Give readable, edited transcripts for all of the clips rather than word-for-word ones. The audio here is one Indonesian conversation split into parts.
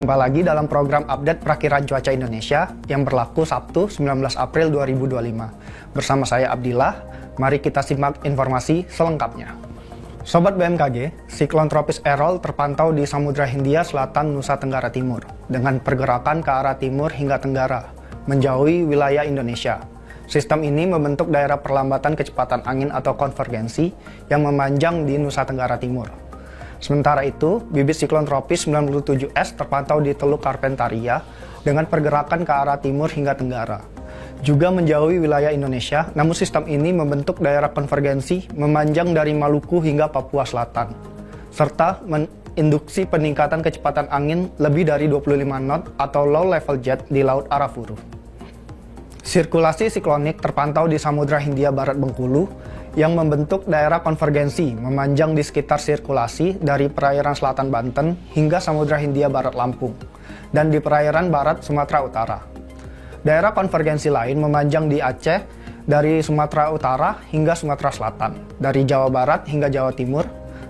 Jumpa lagi dalam program update Prakiraan Cuaca Indonesia yang berlaku Sabtu 19 April 2025. Bersama saya Abdillah, mari kita simak informasi selengkapnya. Sobat BMKG, siklon tropis Erol terpantau di Samudra Hindia Selatan Nusa Tenggara Timur dengan pergerakan ke arah timur hingga tenggara, menjauhi wilayah Indonesia. Sistem ini membentuk daerah perlambatan kecepatan angin atau konvergensi yang memanjang di Nusa Tenggara Timur. Sementara itu, bibit siklon tropis 97S terpantau di Teluk Carpentaria dengan pergerakan ke arah timur hingga tenggara. Juga menjauhi wilayah Indonesia, namun sistem ini membentuk daerah konvergensi memanjang dari Maluku hingga Papua Selatan, serta menginduksi peningkatan kecepatan angin lebih dari 25 knot atau low level jet di Laut Arafuru. Sirkulasi siklonik terpantau di Samudra Hindia Barat Bengkulu yang membentuk daerah konvergensi memanjang di sekitar sirkulasi dari perairan selatan Banten hingga Samudra Hindia Barat Lampung dan di perairan barat Sumatera Utara. Daerah konvergensi lain memanjang di Aceh dari Sumatera Utara hingga Sumatera Selatan, dari Jawa Barat hingga Jawa Timur,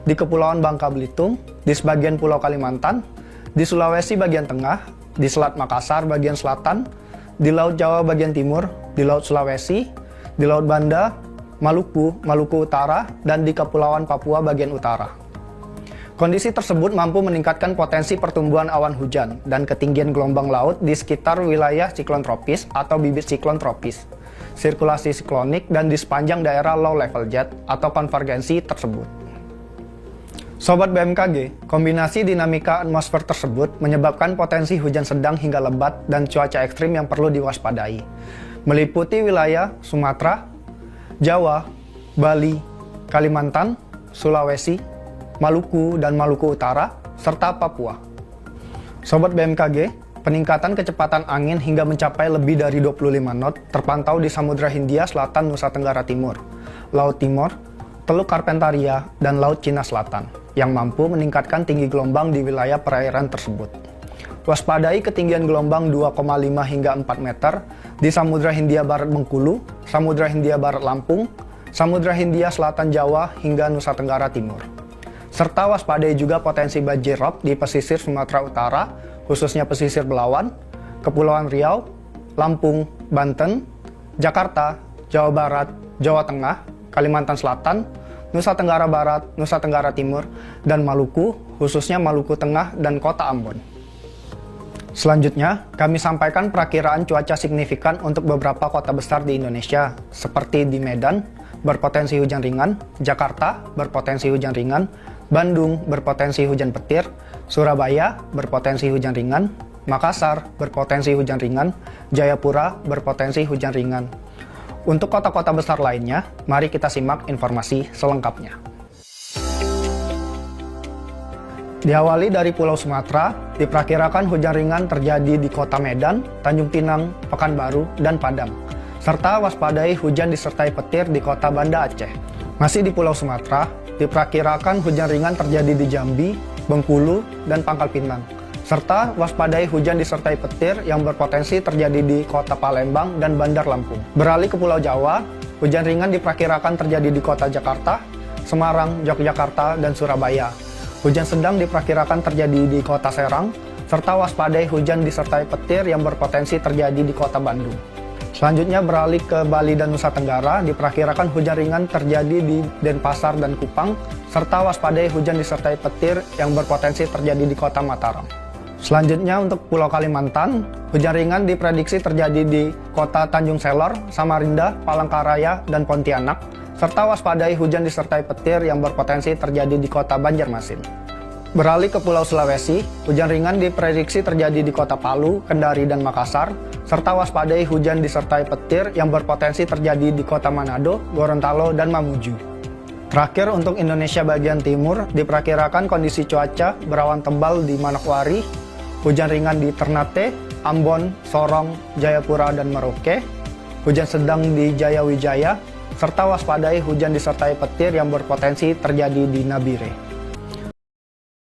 di Kepulauan Bangka Belitung, di sebagian Pulau Kalimantan, di Sulawesi bagian tengah, di Selat Makassar bagian selatan, di Laut Jawa bagian timur, di Laut Sulawesi, di Laut Banda, Maluku Utara, dan di Kepulauan Papua bagian utara. Kondisi tersebut mampu meningkatkan potensi pertumbuhan awan hujan dan ketinggian gelombang laut di sekitar wilayah siklon tropis atau bibit siklon tropis, sirkulasi siklonik, dan di sepanjang daerah low level jet atau konvergensi tersebut. Sobat BMKG, kombinasi dinamika atmosfer tersebut menyebabkan potensi hujan sedang hingga lebat dan cuaca ekstrim yang perlu diwaspadai, meliputi wilayah Sumatera, Jawa, Bali, Kalimantan, Sulawesi, Maluku, dan Maluku Utara, serta Papua. Sobat BMKG, peningkatan kecepatan angin hingga mencapai lebih dari 25 knot terpantau di Samudra Hindia Selatan Nusa Tenggara Timur, Laut Timor, Teluk Carpentaria, dan Laut Cina Selatan, yang mampu meningkatkan tinggi gelombang di wilayah perairan tersebut. Waspadai ketinggian gelombang 2,5 hingga 4 meter di Samudra Hindia Barat Bengkulu, Samudra Hindia Barat Lampung, Samudra Hindia Selatan Jawa hingga Nusa Tenggara Timur. Serta waspadai juga potensi banjir rob di pesisir Sumatera Utara, khususnya pesisir Belawan, Kepulauan Riau, Lampung, Banten, Jakarta, Jawa Barat, Jawa Tengah, Kalimantan Selatan, Nusa Tenggara Barat, Nusa Tenggara Timur, dan Maluku, khususnya Maluku Tengah dan Kota Ambon. Selanjutnya, kami sampaikan perakiraan cuaca signifikan untuk beberapa kota besar di Indonesia, seperti di Medan, berpotensi hujan ringan, Jakarta, berpotensi hujan ringan, Bandung, berpotensi hujan petir, Surabaya, berpotensi hujan ringan, Makassar, berpotensi hujan ringan, Jayapura, berpotensi hujan ringan. Untuk kota-kota besar lainnya, mari kita simak informasi selengkapnya. Diawali dari Pulau Sumatera, diperkirakan hujan ringan terjadi di Kota Medan, Tanjung Pinang, Pekanbaru, dan Padang, serta waspadai hujan disertai petir di Kota Banda Aceh. Masih di Pulau Sumatera, diperkirakan hujan ringan terjadi di Jambi, Bengkulu, dan Pangkal Pinang, serta waspadai hujan disertai petir yang berpotensi terjadi di Kota Palembang dan Bandar Lampung. Beralih ke Pulau Jawa, hujan ringan diperkirakan terjadi di Kota Jakarta, Semarang, Yogyakarta, dan Surabaya. Hujan sedang diperkirakan terjadi di Kota Serang, serta waspadai hujan disertai petir yang berpotensi terjadi di Kota Bandung. Selanjutnya beralih ke Bali dan Nusa Tenggara, diperkirakan hujan ringan terjadi di Denpasar dan Kupang, serta waspadai hujan disertai petir yang berpotensi terjadi di Kota Mataram. Selanjutnya untuk Pulau Kalimantan, hujan ringan diprediksi terjadi di Kota Tanjung Selor, Samarinda, Palangkaraya, dan Pontianak, serta waspadai hujan disertai petir yang berpotensi terjadi di Kota Banjarmasin. Beralih ke Pulau Sulawesi, hujan ringan diprediksi terjadi di Kota Palu, Kendari, dan Makassar, serta waspadai hujan disertai petir yang berpotensi terjadi di Kota Manado, Gorontalo, dan Mamuju. Terakhir untuk Indonesia bagian timur, diperkirakan kondisi cuaca berawan tebal di Manokwari, hujan ringan di Ternate, Ambon, Sorong, Jayapura, dan Merauke, hujan sedang di Jayawijaya, serta waspadai hujan disertai petir yang berpotensi terjadi di Nabire.